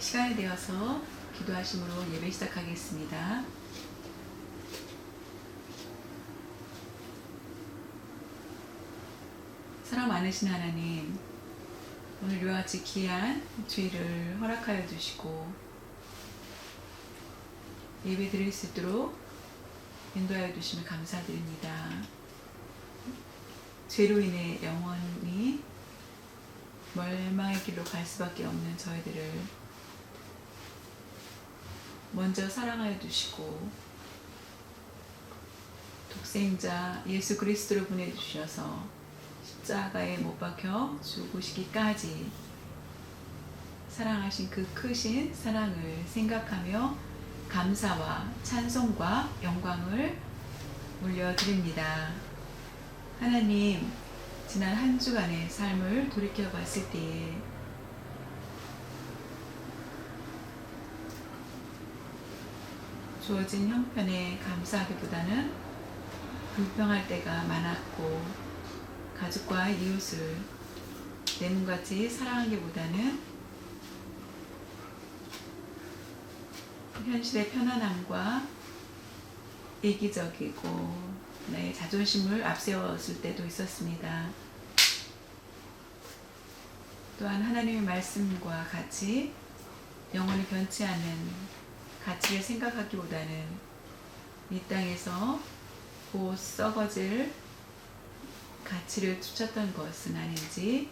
시간이 되어서 기도하심으로 예배 시작하겠습니다. 사랑 많으신 하나님, 오늘 이와 같이 귀한 주일을 허락하여 주시고 예배 드릴 수 있도록 인도하여 주심을 감사드립니다. 죄로 인해 영원히 멸망의 길로 갈 수밖에 없는 저희들을 먼저 사랑하여 주시고 독생자 예수 그리스도를 보내주셔서 십자가에 못 박혀 죽으시기까지 사랑하신 그 크신 사랑을 생각하며 감사와 찬송과 영광을 올려드립니다. 하나님, 지난 한 주간의 삶을 돌이켜 봤을 때에 주어진 형편에 감사하기보다는 불평할 때가 많았고, 가족과 이웃을 내 몸같이 사랑하기보다는 현실의 편안함과 이기적이고 내 자존심을 앞세웠을 때도 있었습니다. 또한 하나님의 말씀과 같이 영원히 변치 않는 가치를 생각하기보다는 이 땅에서 곧 썩어질 가치를 쫓았던 것은 아닌지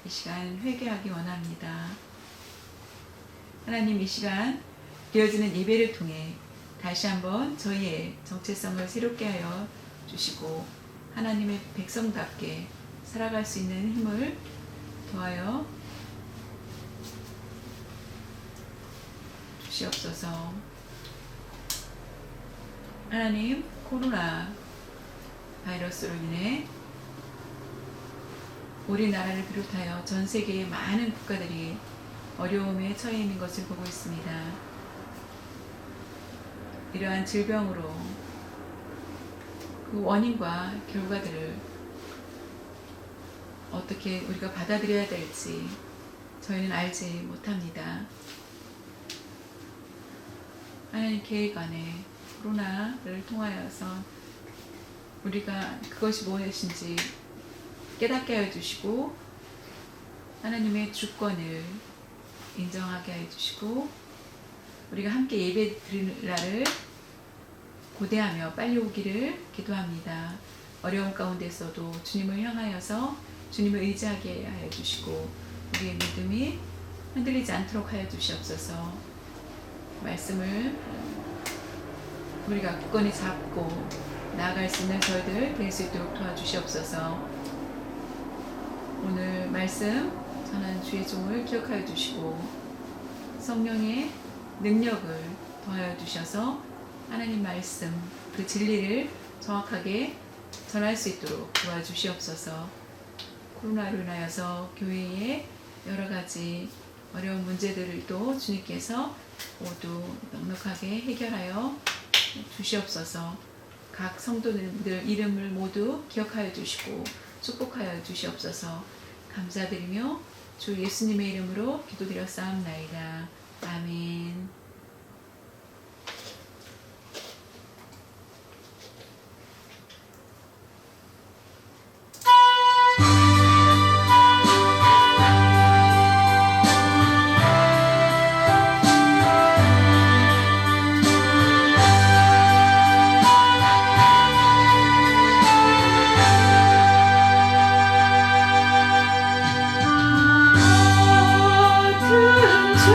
이 시간 회개하기 원합니다. 하나님, 이 시간 되어지는 예배를 통해 다시 한번 저희의 정체성을 새롭게 하여 주시고 하나님의 백성답게 살아갈 수 있는 힘을 더하여 주시옵소서. 하나님, 코로나 바이러스로 인해 우리나라를 비롯하여 전 세계의 많은 국가들이 어려움에 처해 있는 것을 보고 있습니다. 이러한 질병으로 그 원인과 결과들을 어떻게 우리가 받아들여야 될지 저희는 알지 못합니다. 하나님 계획 안에 코로나를 통하여서 우리가 그것이 무엇인지 깨닫게 하여 주시고 하나님의 주권을 인정하게 하여 주시고 우리가 함께 예배 드리는 날을 고대하며 빨리 오기를 기도합니다. 어려움 가운데서도 주님을 향하여서 주님을 의지하게 하여 주시고 우리의 믿음이 흔들리지 않도록 하여 주시옵소서. 말씀을 우리가 굳건히 잡고 나아갈 수 있는 저희들 될 수 있도록 도와주시옵소서. 오늘 말씀 전한 주의 종을 기억하여 주시고 성령의 능력을 더하여 주셔서 하나님 말씀 그 진리를 정확하게 전할 수 있도록 도와주시옵소서. 코로나로 인하여서 교회의 여러 가지 어려운 문제들도 주님께서 모두 넉넉하게 해결하여 주시옵소서. 각 성도들 이름을 모두 기억하여 주시고 축복하여 주시옵소서. 감사드리며 주 예수님의 이름으로 기도드렸사옵나이다. 아멘. 모든 죄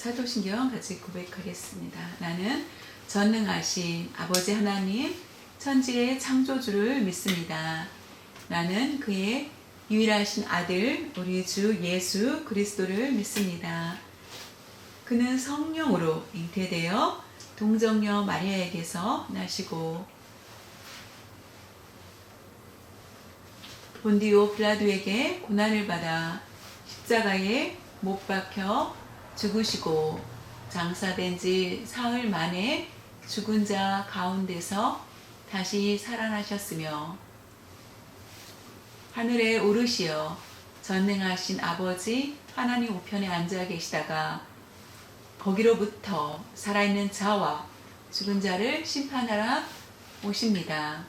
사도신경 같이 고백하겠습니다. 나는 전능하신 아버지 하나님 천지의 창조주를 믿습니다. 나는 그의 유일하신 아들 우리 주 예수 그리스도를 믿습니다. 그는 성령으로 잉태되어 동정녀 마리아에게서 나시고 본디오 빌라도에게 고난을 받아 십자가에 못 박혀 죽으시고 장사된 지 사흘 만에 죽은 자 가운데서 다시 살아나셨으며 하늘에 오르시어 전능하신 아버지 하나님 우편에 앉아 계시다가 거기로부터 살아있는 자와 죽은 자를 심판하러 오십니다.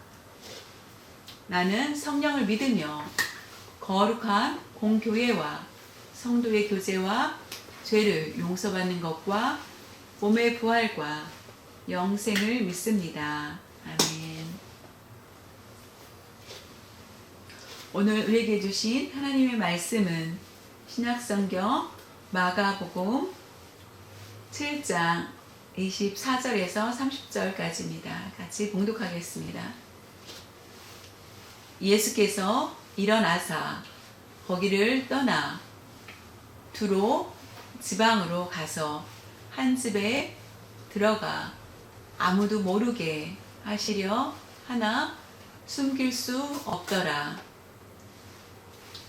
나는 성령을 믿으며 거룩한 공교회와 성도의 교제와 죄를 용서받는 것과 몸의 부활과 영생을 믿습니다. 아멘. 오늘 우리에게 주신 하나님의 말씀은 신약성경 마가복음 7장 24절에서 30절까지입니다. 같이 봉독하겠습니다. 예수께서 일어나사 거기를 떠나 두로 지방으로 가서 한 집에 들어가 아무도 모르게 하시려 하나 숨길 수 없더라.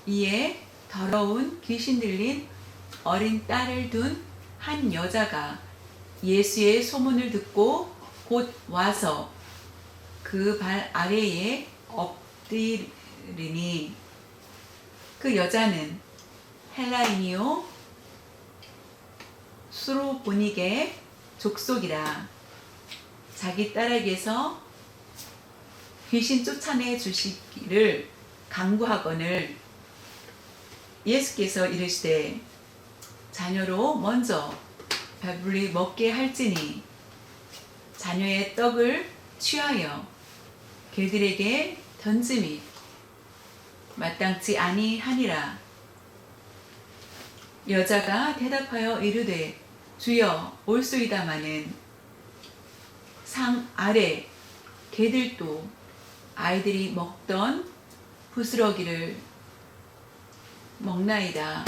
이에 더러운 귀신 들린 어린 딸을 둔 한 여자가 예수의 소문을 듣고 곧 와서 그 발 아래에 엎드리니 그 여자는 헬라인이요 수로보닉의 족속이라. 자기 딸에게서 귀신 쫓아내 주시기를 간구하거늘 예수께서 이르시되 자녀로 먼저 배불리 먹게 할지니 자녀의 떡을 취하여 개들에게 던짐이 마땅치 아니하니라. 여자가 대답하여 이르되 주여 올소이다마는 상 아래 개들도 아이들이 먹던 부스러기를 먹나이다.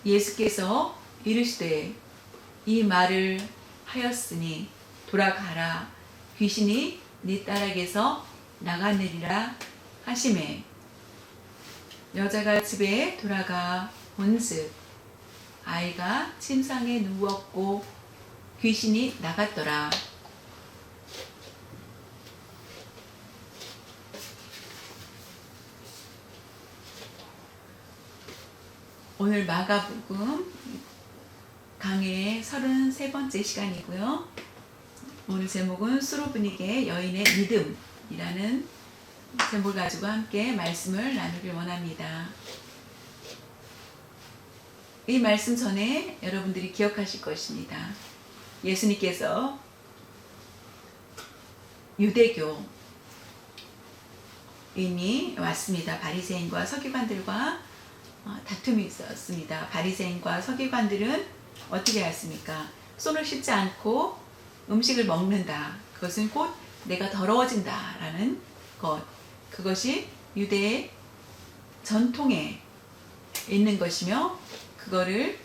예수께서 이르시되 이 말을 하였으니 돌아가라. 귀신이 네 딸에게서 나가느니라 하시매 여자가 집에 돌아가 본즉 아이가 침상에 누웠고 귀신이 나갔더라. 오늘 마가복음 강해의 33번째 시간이고요. 오늘 제목은 수로보닉의 여인의 믿음이라는 제목을 가지고 함께 말씀을 나누길 원합니다. 이 말씀 전에 여러분들이 기억하실 것입니다. 예수님께서 유대교 이미 왔습니다. 바리새인과 서기관들과 다툼이 있었습니다. 바리새인과 서기관들은 어떻게 했습니까? 손을 씻지 않고 음식을 먹는다. 그것은 곧 내가 더러워진다 라는 것. 그것이 유대의 전통에 있는 것이며 그거를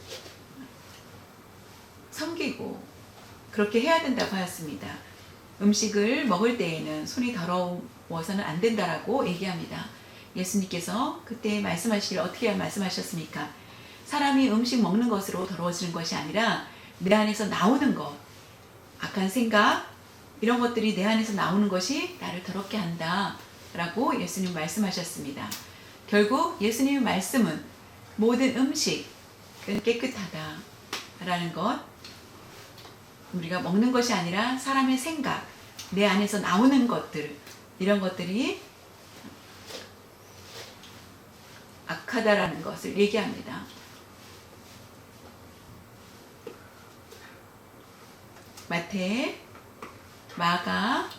섬기고 그렇게 해야 된다고 하였습니다. 음식을 먹을 때에는 손이 더러워서는 안 된다라고 얘기합니다. 예수님께서 그때 말씀하시길 어떻게 말씀하셨습니까? 사람이 음식 먹는 것으로 더러워지는 것이 아니라 내 안에서 나오는 것, 악한 생각, 이런 것들이 내 안에서 나오는 것이 나를 더럽게 한다 라고 예수님 말씀하셨습니다. 결국 예수님의 말씀은 모든 음식은 깨끗하다 라는 것, 우리가 먹는 것이 아니라 사람의 생각, 내 안에서 나오는 것들, 이런 것들이 악하다라는 것을 얘기합니다. 마태, 마가,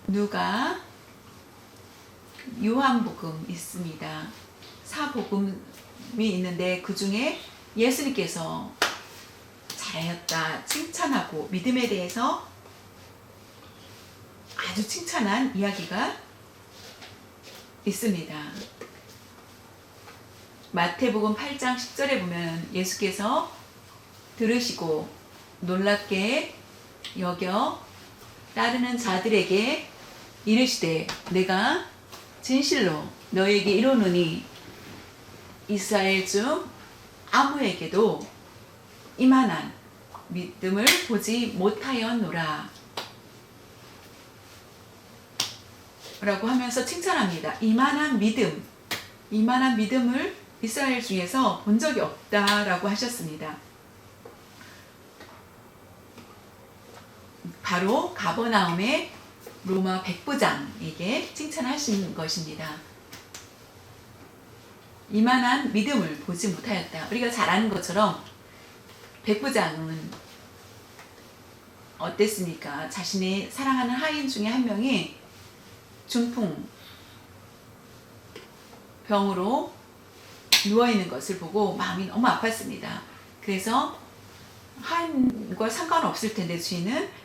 누가, 요한복음 있습니다. 사복음이 있는데 그 중에 예수님께서 잘하였다 칭찬하고 믿음에 대해서 아주 칭찬한 이야기가 있습니다. 마태복음 8장 10절에 보면 예수께서 들으시고 놀랍게 여겨 따르는 자들에게 이르시되 내가 진실로 너에게 이르노니 이스라엘 중 아무에게도 이만한 믿음을 보지 못하였노라 라고 하면서 칭찬합니다. 이만한 믿음을 이스라엘 중에서 본 적이 없다라고 하셨습니다. 바로 가버나움의 로마 백부장에게 칭찬하신 것입니다. 이만한 믿음을 보지 못하였다. 우리가 잘 아는 것처럼 백부장은 어땠습니까? 자신의 사랑하는 하인 중에 한 명이 중풍 병으로 누워있는 것을 보고 마음이 너무 아팠습니다. 그래서 하인과 상관없을 텐데 주인은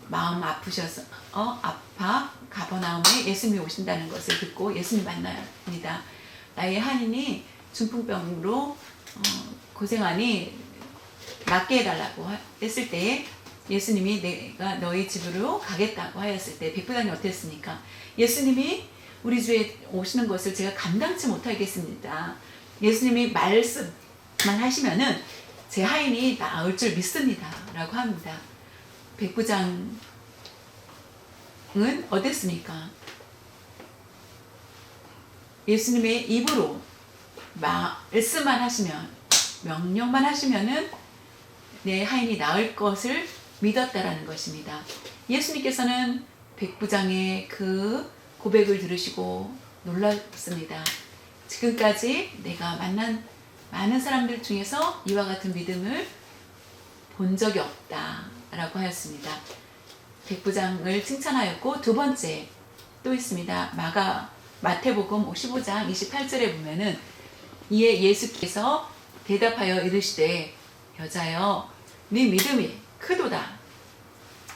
마음 아프셔서 아파 가버나움에 예수님이 오신다는 것을 듣고 예수님 만납니다. 나의 하인이 중풍병으로 고생하니 낫게 해달라고 했을 때에 예수님이 내가 너희 집으로 가겠다고 하였을 때 백부장이 어땠습니까? 예수님이 우리 집에 오시는 것을 제가 감당치 못하겠습니다. 예수님이 말씀만 하시면은 제 하인이 나을 줄 믿습니다 라고 합니다. 백부장은 어땠습니까? 예수님의 입으로 말씀만 하시면, 명령만 하시면은 내 하인이 나을 것을 믿었다라는 것입니다. 예수님께서는 백부장의 그 고백을 들으시고 놀랐습니다. 지금까지 내가 만난 많은 사람들 중에서 이와 같은 믿음을 본 적이 없다라고 하였습니다. 백부장을 칭찬하였고 두 번째 또 있습니다. 마태복음 15장 28절에 보면은 이에 예수께서 대답하여 이르시되 여자여 네 믿음이 크도다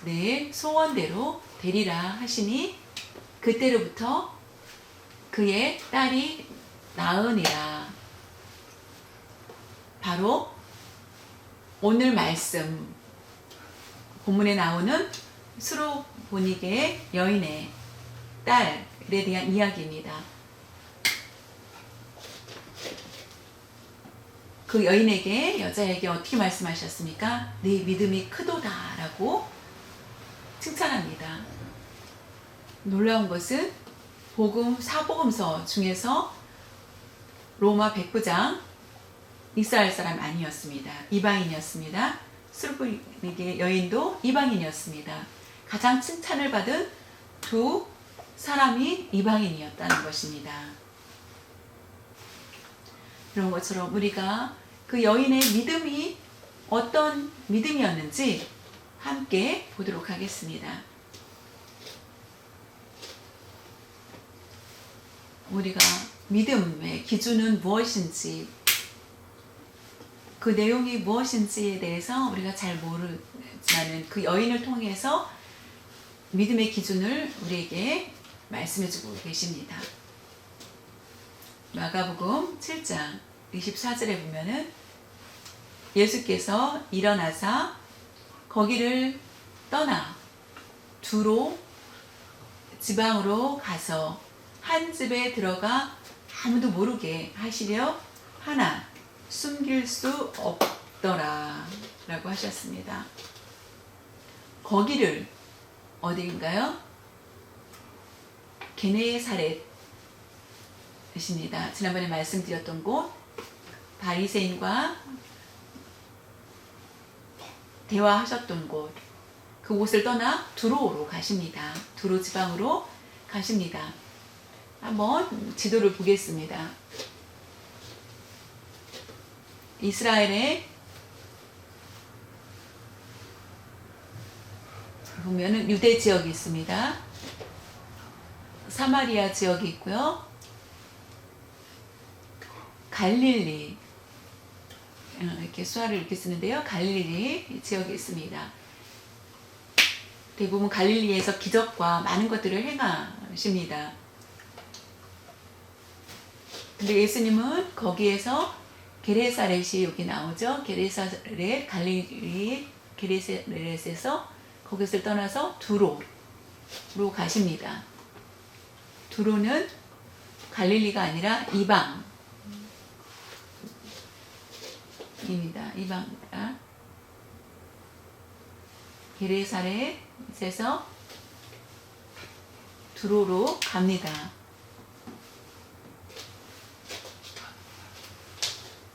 내 소원대로 되리라 하시니 그때로부터 그의 딸이 나으니라. 바로 오늘 말씀 본문에 나오는 수로보니게의 여인의 딸에 대한 이야기입니다. 그 여인에게, 여자에게 어떻게 말씀하셨습니까? 네 믿음이 크도다 라고 칭찬합니다. 놀라운 것은 사복음서 중에서 로마 백부장 이스라엘 사람 아니었습니다. 이방인이었습니다. 수로보니게 여인도 이방인이었습니다. 가장 칭찬을 받은 두 사람이 이방인이었다는 것입니다. 그런 것처럼 우리가 그 여인의 믿음이 어떤 믿음이었는지 함께 보도록 하겠습니다. 우리가 믿음의 기준은 무엇인지, 그 내용이 무엇인지에 대해서 우리가 잘 모르지만 그 여인을 통해서 믿음의 기준을 우리에게 말씀해주고 계십니다. 마가복음 7장 24절에 보면은 예수께서 일어나사 거기를 떠나 두로 지방으로 가서 한 집에 들어가 아무도 모르게 하시려 하나 숨길 수 없더라 라고 하셨습니다. 거기를 어디인가요? 게네사렛입니다. 지난번에 말씀드렸던 곳, 바리새인과 대화하셨던 곳, 그곳을 떠나 두로로 가십니다. 두로 지방으로 가십니다. 한번 지도를 보겠습니다. 이스라엘에 보면은 유대 지역이 있습니다. 사마리아 지역이 있고요. 갈릴리, 이렇게 수화를 이렇게 쓰는데요. 갈릴리 지역이 있습니다. 대부분 갈릴리에서 기적과 많은 것들을 행하십니다. 근데 예수님은 거기에서 게네사렛이 여기 나오죠. 게네사렛, 갈릴리 게네사렛에서 거기서 떠나서 두로로 가십니다. 두로는 갈릴리가 아니라 이방입니다. 이방입니다. 게네사렛에서 두로로 갑니다.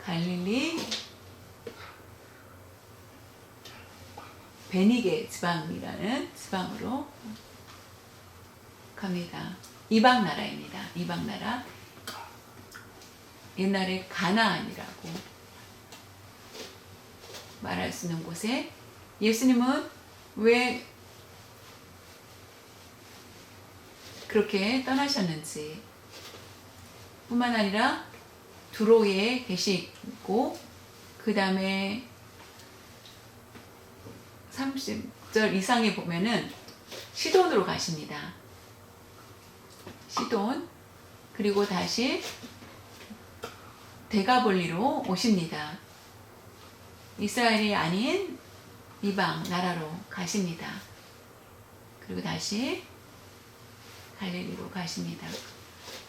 갈릴리 베니게 지방이라는 지방으로 갑니다. 이방 나라입니다. 이방 나라. 옛날에 가나안이라고 말할 수 있는 곳에 예수님은 왜 그렇게 떠나셨는지 뿐만 아니라 두로에 계시고 그 다음에 30절 이상에 보면은 시돈으로 가십니다. 시돈, 그리고 다시 데가볼리로 오십니다. 이스라엘이 아닌 이방 나라로 가십니다. 그리고 다시 갈릴리로 가십니다.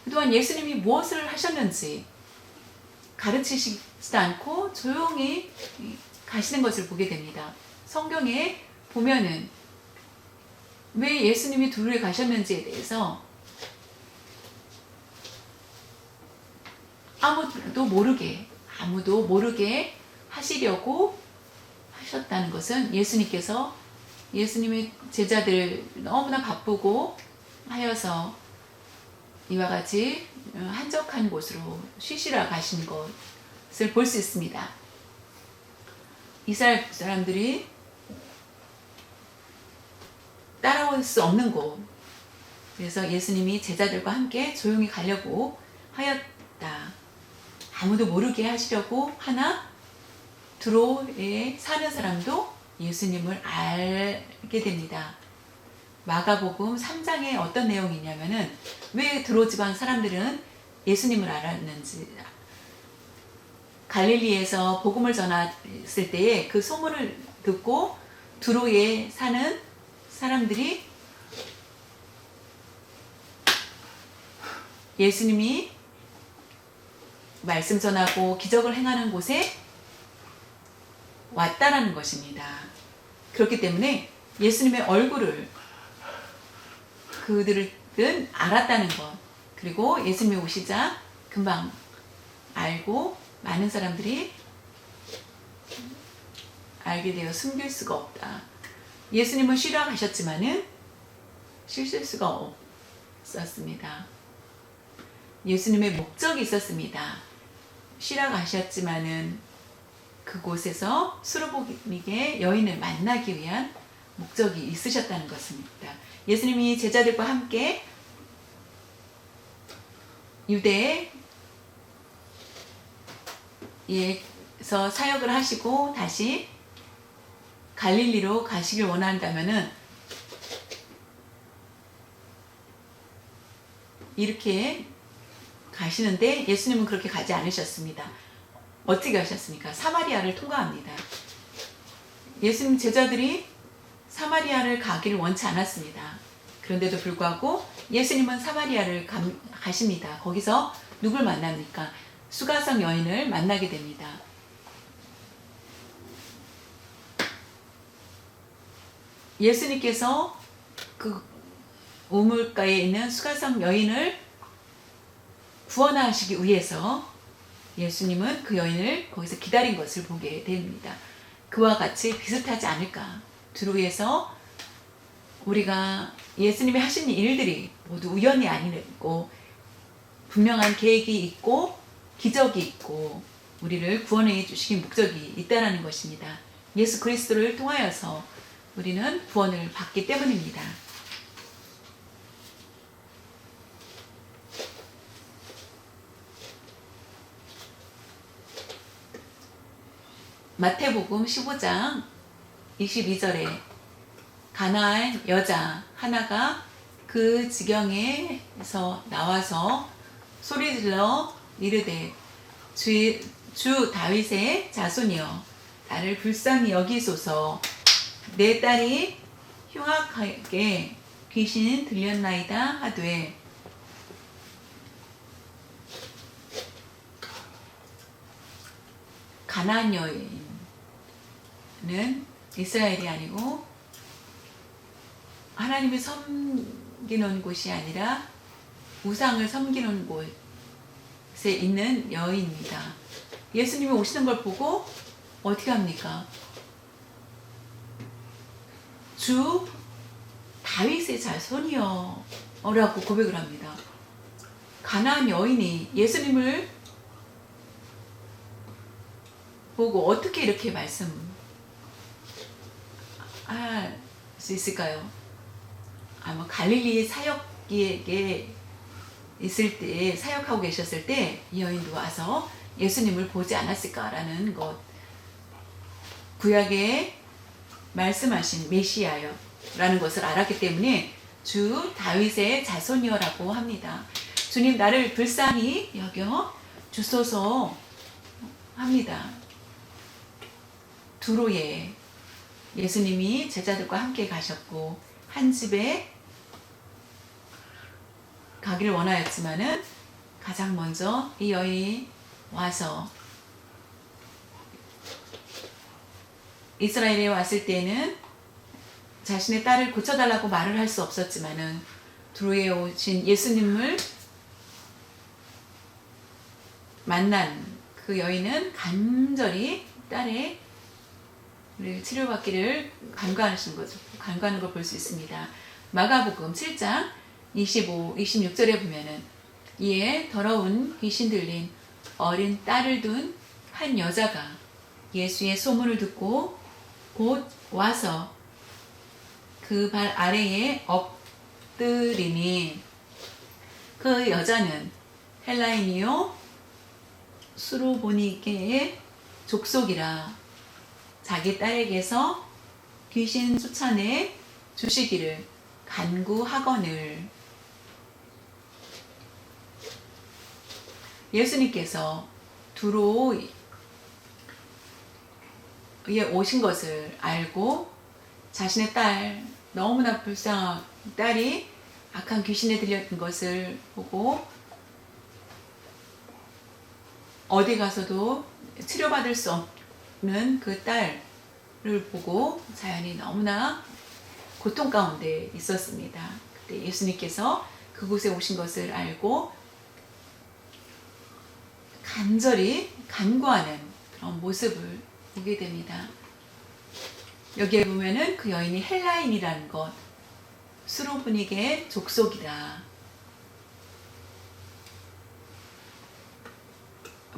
그동안 예수님이 무엇을 하셨는지 가르치시지도 않고 조용히 가시는 것을 보게 됩니다. 성경에 보면은 왜 예수님이 두로에 가셨는지에 대해서 아무도 모르게 하시려고 하셨다는 것은 예수님께서 예수님의 제자들 너무나 바쁘고 하여서 이와 같이 한적한 곳으로 쉬시러 가신 것을 볼 수 있습니다. 이스라엘 사람들이 따라올 수 없는 곳, 그래서 예수님이 제자들과 함께 조용히 가려고 하였다. 아무도 모르게 하시려고 하나 두로에 사는 사람도 예수님을 알게 됩니다. 마가복음 3장에 어떤 내용이 있냐면은 왜 두로 지방 사람들은 예수님을 알았는지, 갈릴리에서 복음을 전했을 때에 그 소문을 듣고 두로에 사는 사람들이 예수님이 말씀 전하고 기적을 행하는 곳에 왔다라는 것입니다. 그렇기 때문에 예수님의 얼굴을 그들은 알았다는 것, 그리고 예수님이 오시자 금방 알고 많은 사람들이 알게 되어 숨길 수가 없다. 예수님은 쉬러 가셨지만은 쉬실 수가 없었습니다. 예수님의 목적이 있었습니다. 쉬러 가셨지만은 그곳에서 수로보니게 여인을 만나기 위한 목적이 있으셨다는 것입니다. 예수님이 제자들과 함께 유대에서 사역을 하시고 다시 갈릴리로 가시길 원한다면은 이렇게 가시는데 예수님은 그렇게 가지 않으셨습니다. 어떻게 하셨습니까? 사마리아를 통과합니다. 예수님 제자들이 사마리아를 가기를 원치 않았습니다. 그런데도 불구하고 예수님은 사마리아를 가십니다. 거기서 누굴 만납니까? 수가성 여인을 만나게 됩니다. 예수님께서 그 우물가에 있는 수가성 여인을 구원하시기 위해서 예수님은 그 여인을 거기서 기다린 것을 보게 됩니다. 그와 같이 비슷하지 않을까? 두루에서 우리가 예수님이 하신 일들이 모두 우연이 아니고 분명한 계획이 있고 기적이 있고 우리를 구원해 주시긴 목적이 있다는 것입니다. 예수 그리스도를 통하여서 우리는 구원을 받기 때문입니다. 마태복음 15장 22절에 가나안 여자 하나가 그 지경에서 나와서 소리질러 이르되 주 다윗의 자손이여 나를 불쌍히 여기소서 내 딸이 흉악하게 귀신 들렸나이다 하되 가나안 여인은 이스라엘이 아니고 하나님을 섬기는 곳이 아니라 우상을 섬기는 곳에 있는 여인입니다. 예수님이 오시는 걸 보고 어떻게 합니까? 주 다윗의 자손이여 라고 고백을 합니다. 가나안 여인이 예수님을 보고 어떻게 이렇게 말씀할 수 있을까요? 아마 갈릴리 사역기에게 있을 때 사역하고 계셨을 때 이 여인도 와서 예수님을 보지 않았을까라는 것. 구약에 말씀하신 메시아여라는 것을 알았기 때문에 주 다윗의 자손이여라고 합니다. 주님 나를 불쌍히 여겨 주소서 합니다. 두로에 예수님이 제자들과 함께 가셨고 한 집에 가기를 원하였지만은 가장 먼저 이 여인이 와서 이스라엘에 왔을 때는 자신의 딸을 고쳐달라고 말을 할 수 없었지만은 두로에 오신 예수님을 만난 그 여인은 간절히 딸의 치료받기를 간구하는 걸 볼 수 있습니다. 마가복음 7장 25, 26절에 보면은 이에 더러운 귀신 들린 어린 딸을 둔 한 여자가 예수의 소문을 듣고 곧 와서 그 발 아래에 엎드리니 그 여자는 헬라인이요 수로보니게의 족속이라 자기 딸에게서 귀신 쫓아내 주시기를 간구하거늘. 예수님께서 두로에 오신 것을 알고 자신의 딸, 너무나 불쌍한 딸이 악한 귀신에 들렸던 것을 보고 어디 가서도 치료받을 수 없는 그 딸을 보고 자연히 너무나 고통 가운데 있었습니다. 그때 예수님께서 그곳에 오신 것을 알고 간절히 간구하는 그런 모습을 보게 됩니다. 여기에 보면은 그 여인이 헬라인이라는 것, 수로보니게의 족속이다.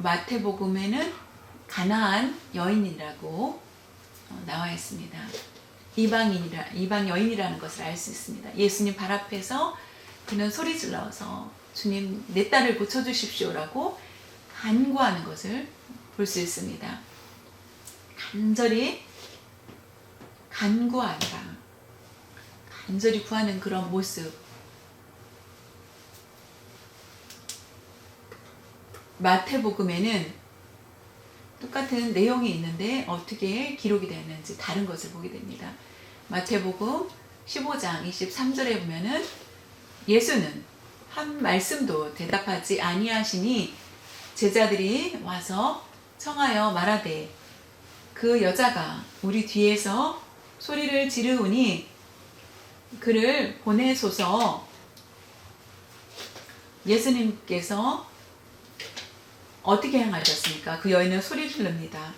마태복음에는 가나안 여인이라고 나와 있습니다. 이방 여인이라는 것을 알 수 있습니다. 예수님 발 앞에서 그는 소리 질러서 주님 내 딸을 고쳐주십시오라고 간구하는 것을 볼 수 있습니다. 간절히 간구한다. 간절히 구하는 그런 모습. 마태복음에는 똑같은 내용이 있는데 어떻게 기록이 되었는지 다른 것을 보게 됩니다. 마태복음 15장 23절에 보면은 예수는 한 말씀도 대답하지 아니하시니 제자들이 와서 청하여 말하되 그 여자가 우리 뒤에서 소리를 지르우니 그를 보내소서. 예수님께서 어떻게 행하셨습니까? 그 여인은 소리 지릅니다.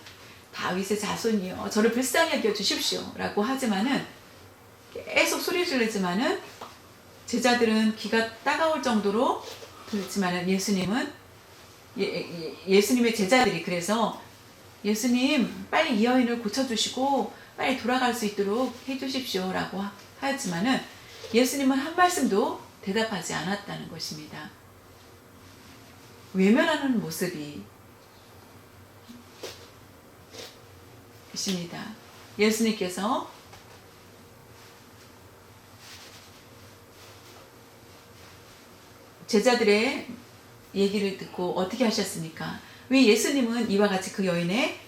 다윗의 자손이여 저를 불쌍히 여겨 주십시오 라고 하지만은 계속 소리 지르지만은 제자들은 귀가 따가울 정도로 들었지만은 예수님의 제자들이 그래서 예수님 빨리 이 여인을 고쳐주시고 빨리 돌아갈 수 있도록 해주십시오 라고 하였지만은 예수님은 한 말씀도 대답하지 않았다는 것입니다. 외면하는 모습이 있습니다. 예수님께서 제자들의 얘기를 듣고 어떻게 하셨습니까? 왜 예수님은 이와 같이 그 여인의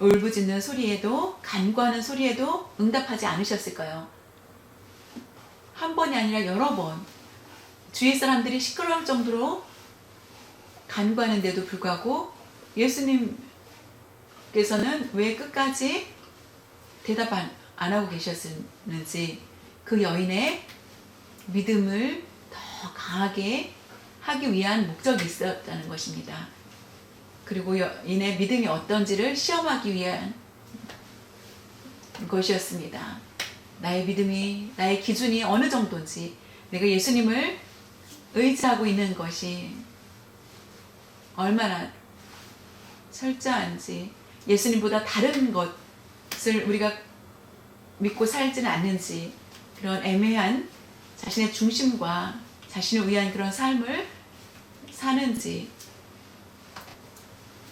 울부짖는 소리에도 간구하는 소리에도 응답하지 않으셨을까요? 한 번이 아니라 여러 번 주위 사람들이 시끄러울 정도로 간구하는데도 불구하고 예수님께서는 왜 끝까지 대답 안 하고 계셨는지 그 여인의 믿음을 더 강하게 하기 위한 목적이 있었다는 것입니다. 그리고 여인의 믿음이 어떤지를 시험하기 위한 것이었습니다. 나의 믿음이, 나의 기준이 어느 정도인지, 내가 예수님을 의지하고 있는 것이 얼마나 철저한지, 예수님보다 다른 것을 우리가 믿고 살지는 않는지, 그런 애매한 자신의 중심과 자신을 위한 그런 삶을 사는지.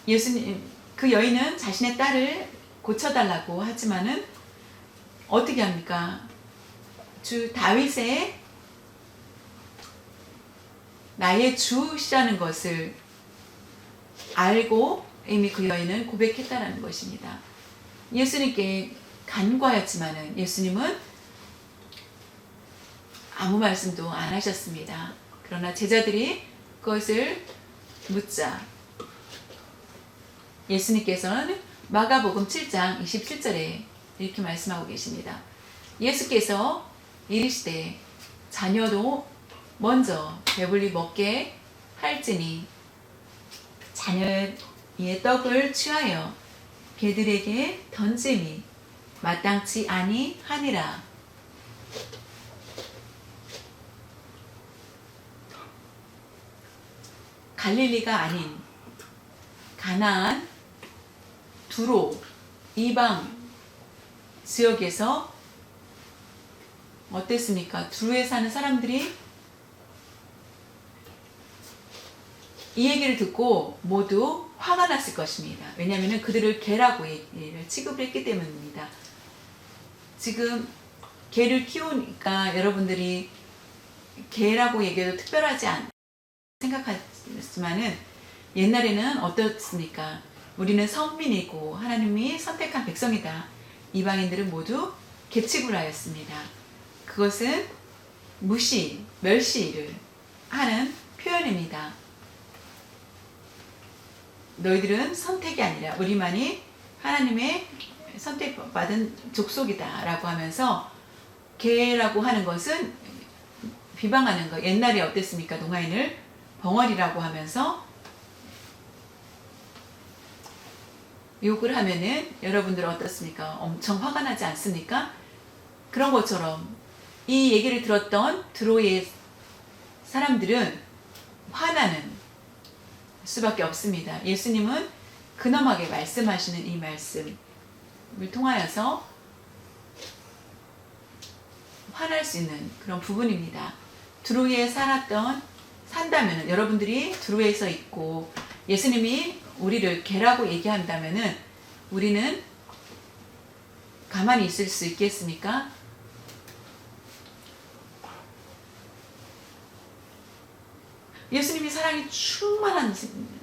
예수님, 그 여인은 자신의 딸을 고쳐달라고 하지만은 어떻게 합니까? 주 다윗의 나의 주시라는 것을 알고 이미 그 여인은 고백했다는 것입니다. 예수님께 간구하였지만은 예수님은 아무 말씀도 안 하셨습니다. 그러나 제자들이 그것을 묻자 예수님께서는 마가복음 7장 27절에 이렇게 말씀하고 계십니다. 예수께서 이르시되 자녀도 먼저 배불리 먹게 할지니 자녀의 떡을 취하여 개들에게 던짐이 마땅치 아니하니라. 갈릴리가 아닌 가나안 두로 이방 지역에서 어땠습니까? 두로에 사는 사람들이 이 얘기를 듣고 모두 화가 났을 것입니다. 왜냐하면 그들을 개라고 취급을 했기 때문입니다. 지금 개를 키우니까 여러분들이 개라고 얘기해도 특별하지 않 생각하지만은 옛날에는 어떻습니까? 우리는 선민이고 하나님이 선택한 백성이다. 이방인들은 모두 개취급을 하였습니다. 그것은 무시, 멸시를 하는 표현입니다. 너희들은 선택이 아니라 우리만이 하나님의 선택받은 족속이다 라고 하면서 개라고 하는 것은 비방하는 것. 옛날에 어땠습니까? 동아인을 벙어리라고 하면서 욕을 하면은 여러분들은 어떻습니까? 엄청 화가 나지 않습니까? 그런 것처럼 이 얘기를 들었던 드로의 사람들은 화나는 수밖에 없습니다. 예수님은 근엄하게 말씀하시는 이 말씀을 통하여서 화날 수 있는 그런 부분입니다. 두로에 산다면은, 여러분들이 두로에서 있고 예수님이 우리를 개라고 얘기한다면은 우리는 가만히 있을 수 있겠습니까? 예수님이 사랑이 충만한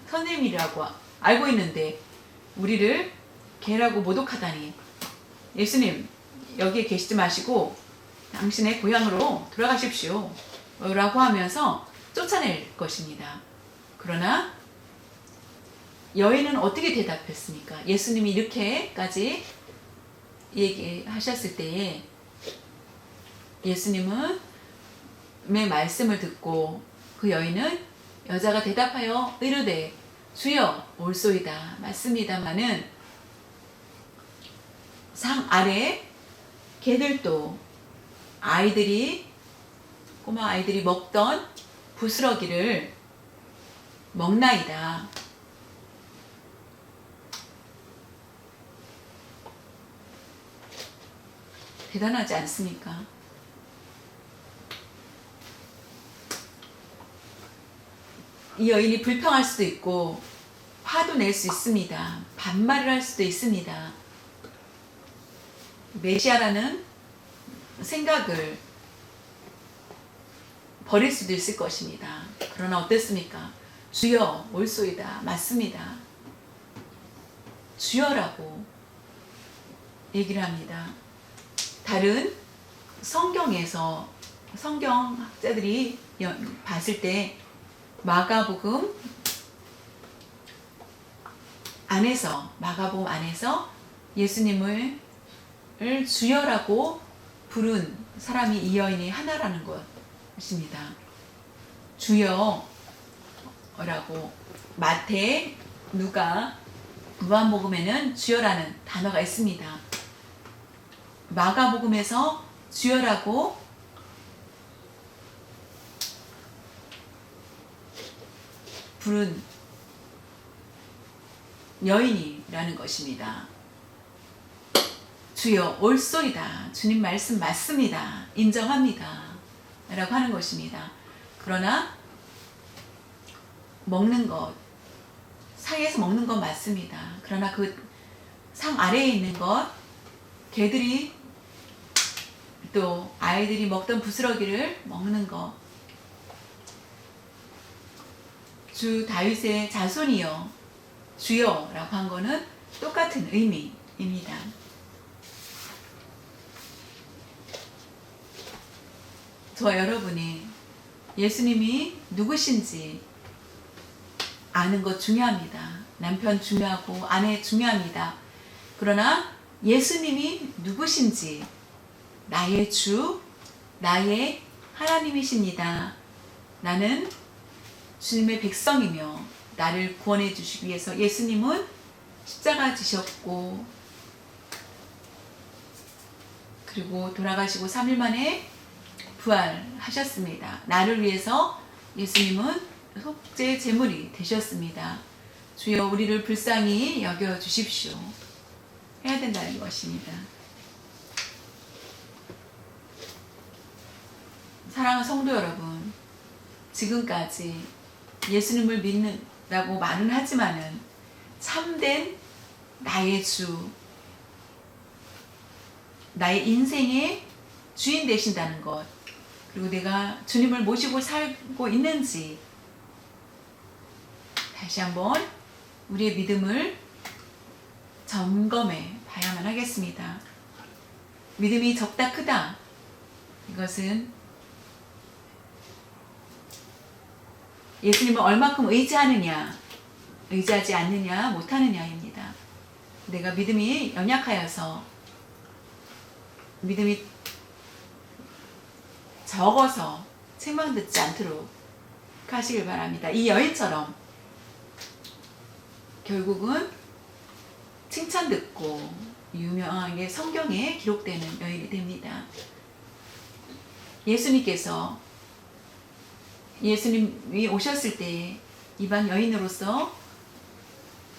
선생님이라고 알고 있는데 우리를 개라고 모독하다니, 예수님 여기에 계시지 마시고 당신의 고향으로 돌아가십시오 라고 하면서 쫓아낼 것입니다. 그러나 여인은 어떻게 대답했습니까? 예수님이 이렇게까지 얘기하셨을 때에 예수님은 말씀을 듣고 그 여인은, 여자가 대답하여 이르되 주여 올소이다. 맞습니다마는 상 아래 개들도 꼬마 아이들이 먹던 부스러기를 먹나이다. 대단하지 않습니까? 이 여인이 불평할 수도 있고 화도 낼 수 있습니다. 반말을 할 수도 있습니다. 메시아라는 생각을 버릴 수도 있을 것입니다. 그러나 어땠습니까? 주여 올소이다. 맞습니다. 주여라고 얘기를 합니다. 다른 성경에서 성경학자들이 봤을 때 마가복음 안에서 예수님을 주여라고 부른 사람이 이 여인이 하나라는 것입니다. 주여라고 마태, 누가, 요한복음에는 주여라는 단어가 있습니다. 마가복음에서 주여라고 부른 여인이라는 것입니다. 주여 올소이다. 주님 말씀 맞습니다. 인정합니다. 라고 하는 것입니다. 그러나 먹는 것, 상에서 먹는 것 맞습니다. 그러나 그 상 아래에 있는 것, 개들이 또 아이들이 먹던 부스러기를 먹는 것, 주 다윗의 자손이여 주여라고 한 거는 똑같은 의미입니다. 저와 여러분이 예수님이 누구신지 아는 것 중요합니다. 남편 중요하고 아내 중요합니다. 그러나 예수님이 누구신지, 나의 주, 나의 하나님이십니다. 나는 주님의 백성이며 나를 구원해 주시기 위해서 예수님은 십자가 지셨고 그리고 돌아가시고 3일 만에 부활하셨습니다. 나를 위해서 예수님은 속죄 제물이 되셨습니다. 주여 우리를 불쌍히 여겨 주십시오. 해야 된다는 것입니다. 사랑하는 성도 여러분, 지금까지 예수님을 믿는다고 말은 하지만은 참된 나의 주, 나의 인생의 주인 되신다는 것, 그리고 내가 주님을 모시고 살고 있는지 다시 한번 우리의 믿음을 점검해 봐야만 하겠습니다. 믿음이 적다 크다, 이것은 예수님을 얼마큼 의지하느냐, 의지하지 않느냐, 못하느냐입니다. 내가 믿음이 연약하여서, 믿음이 적어서 책망 듣지 않도록 하시길 바랍니다. 이 여인처럼 결국은 칭찬 듣고 유명하게 성경에 기록되는 여인이 됩니다. 예수님이 오셨을 때 이방 여인으로서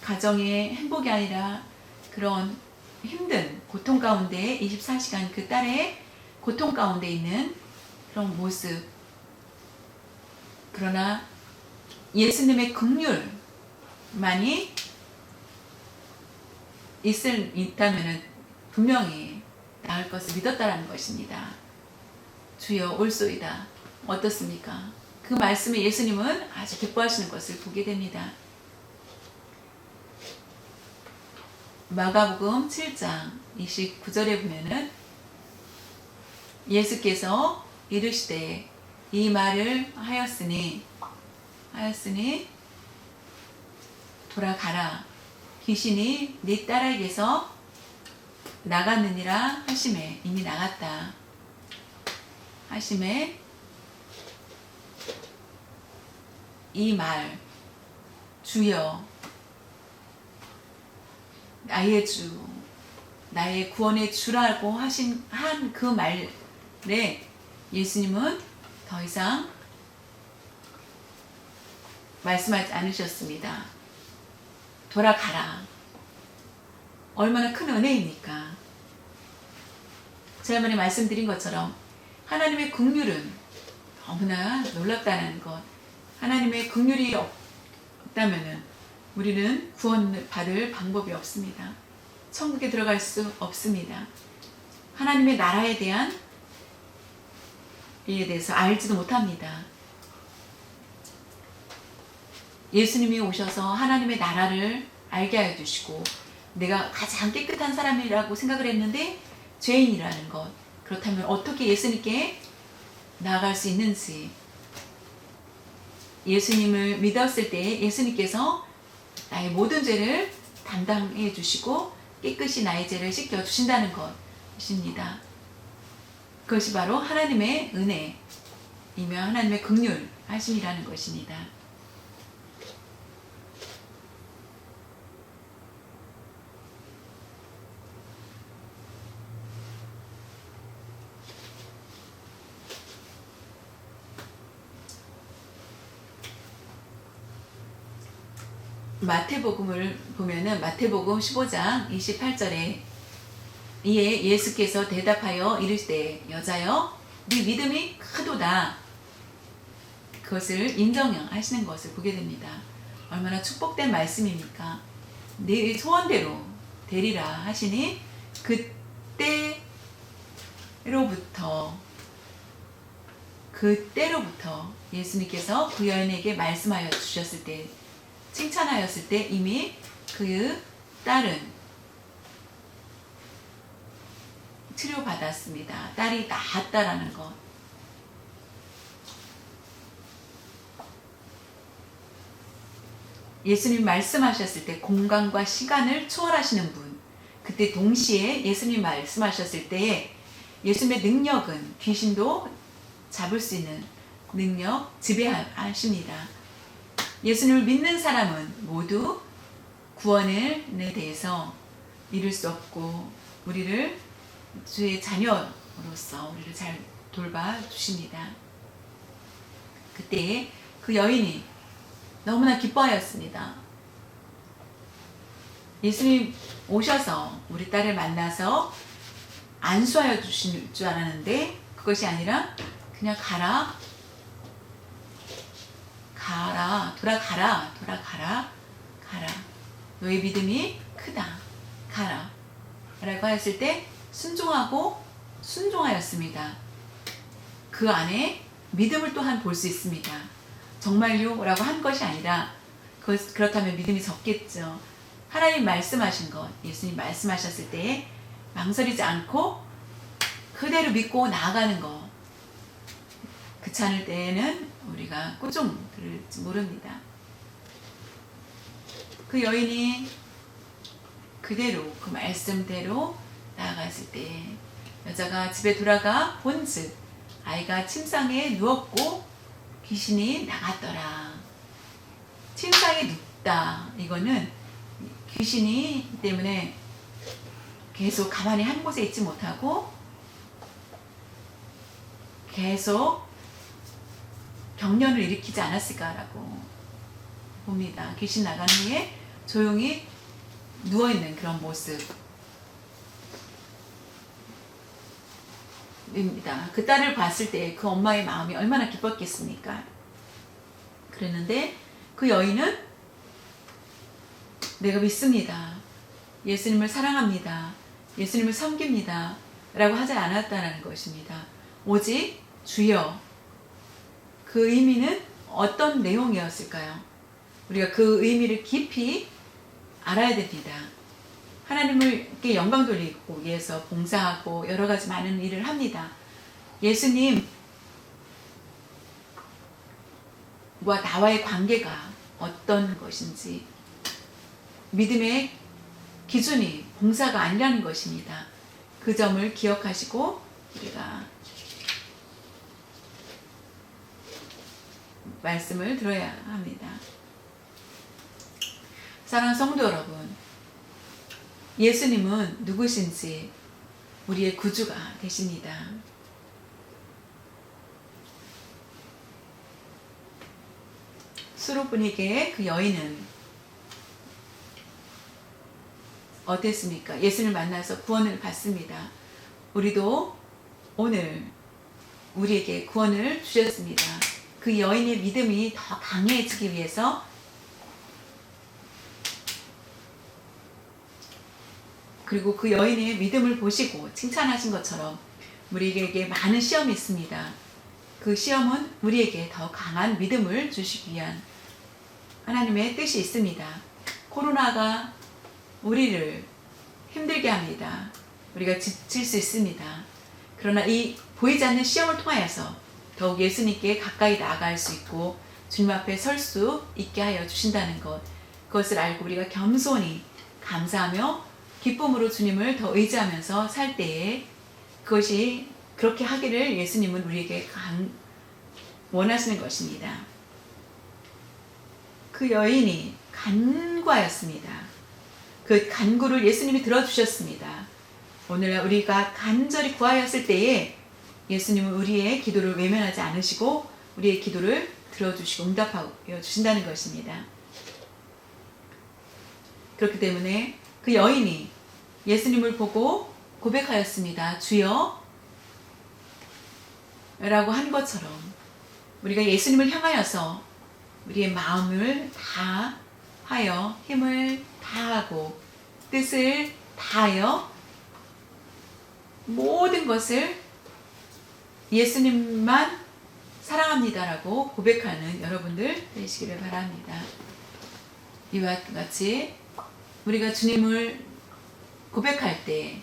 가정의 행복이 아니라 그런 힘든 고통 가운데 24시간 그 딸의 고통 가운데 있는 그런 모습. 그러나 예수님의 긍휼만이 있다면 분명히 나을 것을 믿었다라는 것입니다. 주여 올소이다. 어떻습니까? 그 말씀에 예수님은 아주 기뻐하시는 것을 보게 됩니다. 마가복음 7장 29절에 보면은 예수께서 이르시되 이 말을 하였으니 돌아가라. 귀신이 네 딸에게서 나갔느니라 하심에 이미 나갔다. 하심에 이 말 주여 나의 주 나의 구원의 주라고 한 그 말에 예수님은 더 이상 말씀하지 않으셨습니다. 돌아가라. 얼마나 큰 은혜입니까? 지난번에 말씀드린 것처럼 하나님의 긍휼은 너무나 놀랍다는 것. 하나님의 긍휼이 없다면 우리는 구원을 받을 방법이 없습니다. 천국에 들어갈 수 없습니다. 하나님의 나라에 대한 이에 대해서 알지도 못합니다. 예수님이 오셔서 하나님의 나라를 알게 하여 주시고 내가 가장 깨끗한 사람이라고 생각을 했는데 죄인이라는 것. 그렇다면 어떻게 예수님께 나아갈 수 있는지, 예수님을 믿었을 때 예수님께서 나의 모든 죄를 담당해 주시고 깨끗이 나의 죄를 씻겨 주신다는 것입니다. 그것이 바로 하나님의 은혜이며 하나님의 긍휼 하심이라는 것입니다. 마태복음을 보면은 마태복음 15장 28절에 이에 예수께서 대답하여 이르시되 여자여 네 믿음이 크도다. 그것을 인정하시는 것을 보게 됩니다. 얼마나 축복된 말씀입니까? 네 소원대로 되리라 하시니 그때로부터 예수님께서 그 여인에게 말씀하여 주셨을 때, 칭찬하였을 때 이미 그 딸은 치료받았습니다. 딸이 나았다라는 것. 예수님 말씀하셨을 때 공간과 시간을 초월하시는 분. 그때 동시에 예수님 말씀하셨을 때에 예수님의 능력은 귀신도 잡을 수 있는 능력 지배하십니다. 예수님을 믿는 사람은 모두 구원에 대해서 이룰 수 없고 우리를 주의 자녀로서 우리를 잘 돌봐 주십니다. 그때 그 여인이 너무나 기뻐하였습니다. 예수님 오셔서 우리 딸을 만나서 안수하여 주실 줄 알았는데 그것이 아니라 그냥 돌아가라. 너의 믿음이 크다. 가라. 라고 했을 때 순종하였습니다. 그 안에 믿음을 또한 볼 수 있습니다. 정말요? 라고 한 것이 아니라 그렇다면 믿음이 적겠죠. 하나님 말씀하신 것, 예수님 말씀하셨을 때 망설이지 않고 그대로 믿고 나아가는 것. 그렇지 않을 때에는 우리가 꾸중 들을지 모릅니다. 그 여인이 그대로 그 말씀대로 나아갔을 때 여자가 집에 돌아가 본즉 아이가 침상에 누웠고 귀신이 나갔더라. 침상에 눕다. 이거는 귀신이 때문에 계속 가만히 한 곳에 있지 못하고 계속 경련을 일으키지 않았을까라고 봅니다. 귀신 나간 후에 조용히 누워있는 그런 모습입니다. 그 딸을 봤을 때 그 엄마의 마음이 얼마나 기뻤겠습니까? 그랬는데 그 여인은 내가 믿습니다. 예수님을 사랑합니다. 예수님을 섬깁니다. 라고 하지 않았다는 것입니다. 오직 주여. 그 의미는 어떤 내용이었을까요? 우리가 그 의미를 깊이 알아야 됩니다. 하나님께 영광 돌리고 위해서 봉사하고 여러 가지 많은 일을 합니다. 예수님과 나와의 관계가 어떤 것인지 믿음의 기준이 봉사가 아니라는 것입니다. 그 점을 기억하시고 우리가 말씀을 들어야 합니다. 사랑하는 성도 여러분, 예수님은 누구신지 우리의 구주가 되십니다. 수로분에게 그 여인은 어땠습니까? 예수님을 만나서 구원을 받습니다. 우리도 오늘 우리에게 구원을 주셨습니다. 그 여인의 믿음이 더 강해지기 위해서 그리고 그 여인의 믿음을 보시고 칭찬하신 것처럼 우리에게 많은 시험이 있습니다. 그 시험은 우리에게 더 강한 믿음을 주시기 위한 하나님의 뜻이 있습니다. 코로나가 우리를 힘들게 합니다. 우리가 지칠 수 있습니다. 그러나 이 보이지 않는 시험을 통하여서 더욱 예수님께 가까이 나아갈 수 있고 주님 앞에 설 수 있게 하여 주신다는 것, 그것을 알고 우리가 겸손히 감사하며 기쁨으로 주님을 더 의지하면서 살 때에 그것이 그렇게 하기를 예수님은 우리에게 원하시는 것입니다. 그 여인이 간구하였습니다. 그 간구를 예수님이 들어주셨습니다. 오늘날 우리가 간절히 구하였을 때에 예수님은 우리의 기도를 외면하지 않으시고 우리의 기도를 들어주시고 응답하여 주신다는 것입니다. 그렇기 때문에 그 여인이 예수님을 보고 고백하였습니다. 주여 라고 한 것처럼 우리가 예수님을 향하여서 우리의 마음을 다하여 힘을 다하고 뜻을 다하여 모든 것을 예수님만 사랑합니다라고 고백하는 여러분들 되시기를 바랍니다. 이와 같이 우리가 주님을 고백할 때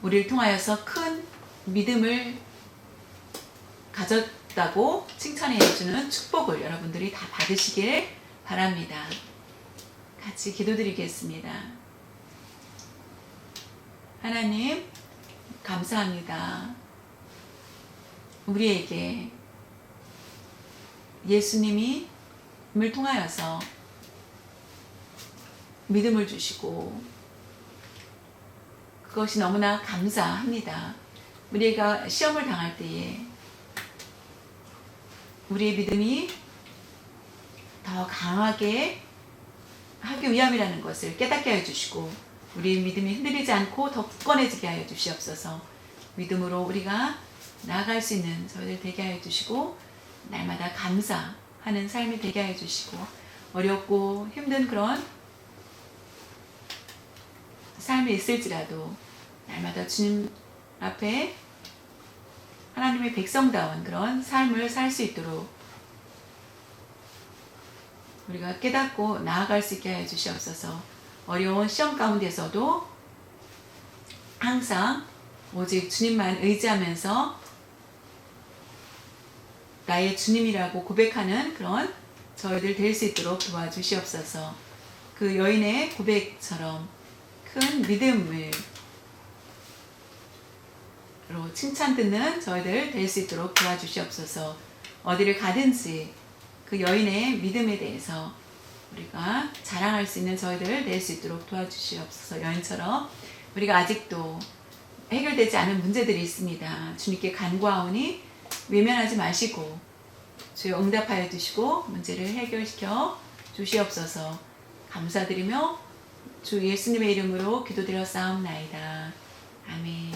우리를 통하여서 큰 믿음을 가졌다고 칭찬해 주는 축복을 여러분들이 다 받으시길 바랍니다. 같이 기도드리겠습니다. 하나님 감사합니다. 우리에게 예수님을 통하여서 믿음을 주시고 그것이 너무나 감사합니다. 우리가 시험을 당할 때에 우리의 믿음이 더 강하게 하기 위함이라는 것을 깨닫게 하여 주시고 우리의 믿음이 흔들리지 않고 더 굳건해지게 하여 주시옵소서. 믿음으로 우리가 나아갈 수 있는 저희들 되게 하여 주시고 날마다 감사하는 삶이 되게 하여 주시고 어렵고 힘든 그런 삶이 있을지라도 날마다 주님 앞에 하나님의 백성다운 그런 삶을 살 수 있도록 우리가 깨닫고 나아갈 수 있게 하여 주시옵소서. 어려운 시험 가운데서도 항상 오직 주님만 의지하면서 나의 주님이라고 고백하는 그런 저희들 될 수 있도록 도와주시옵소서. 그 여인의 고백처럼 큰 믿음으로 칭찬 듣는 저희들 될 수 있도록 도와주시옵소서. 어디를 가든지 그 여인의 믿음에 대해서 우리가 자랑할 수 있는 저희들 될 수 있도록 도와주시옵소서. 여인처럼 우리가 아직도 해결되지 않은 문제들이 있습니다. 주님께 간구하오니 외면하지 마시고 주여 응답하여 주시고 문제를 해결시켜 주시옵소서. 감사드리며 주 예수님의 이름으로 기도드려 싸움나이다. 아멘.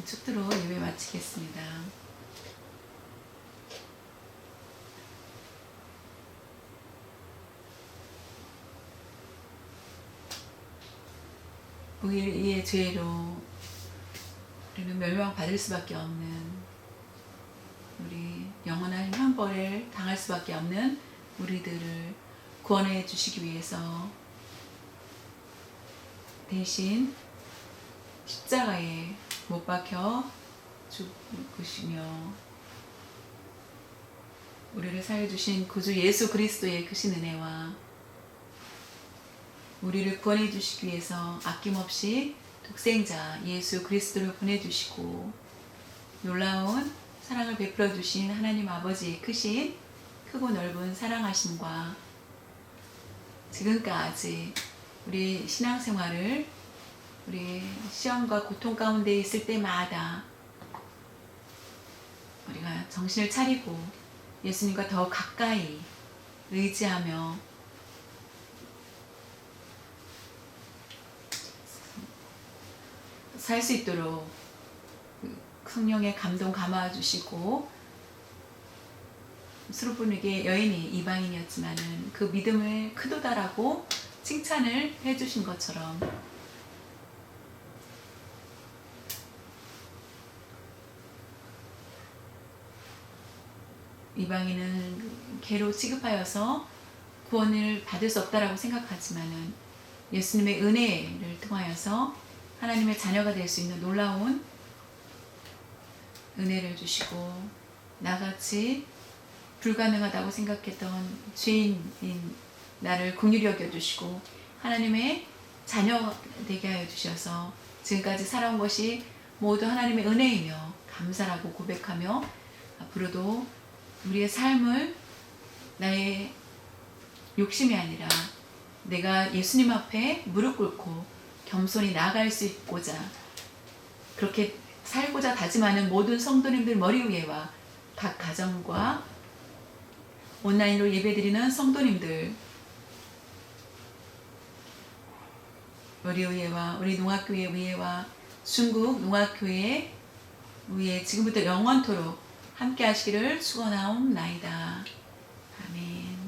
축도로 예배 마치겠습니다. 우리의 죄로 우리는 멸망받을 수밖에 없는, 우리 영원한 형벌을 당할 수밖에 없는 우리들을 구원해 주시기 위해서 대신 십자가에 못 박혀 죽으시며 우리를 살려주신 구주 예수 그리스도의 크신 은혜와 우리를 구원해 주시기 위해서 아낌없이 독생자 예수 그리스도를 보내주시고 놀라운 사랑을 베풀어 주신 하나님 아버지의 크신 크고 넓은 사랑하심과 지금까지 우리 신앙생활을 우리 시험과 고통 가운데 있을 때마다 우리가 정신을 차리고 예수님과 더 가까이 의지하며 살 수 있도록 성령의 감동 감화 주시고, 스룹분에게 여인이 이방인이었지만은 그 믿음을 크도다라고 칭찬을 해주신 것처럼 이방인은 개로 취급하여서 구원을 받을 수 없다라고 생각하지만은 예수님의 은혜를 통하여서 하나님의 자녀가 될 수 있는 놀라운 은혜를 주시고, 나같이 불가능하다고 생각했던 죄인인 나를 긍휼히 여겨주시고 하나님의 자녀 되게 하여 주셔서 지금까지 살아온 것이 모두 하나님의 은혜이며 감사하고 고백하며 앞으로도 우리의 삶을 나의 욕심이 아니라 내가 예수님 앞에 무릎 꿇고 겸손히 나아갈 수 있고자 그렇게 살고자 다짐하는 모든 성도님들 머리 위에와 각 가정과 온라인으로 예배드리는 성도님들 머리 위에와 우리 농학교회 위에와 중국 농학교회 위에 지금부터 영원토록 함께 하시기를 축원하옵나이다. 아멘.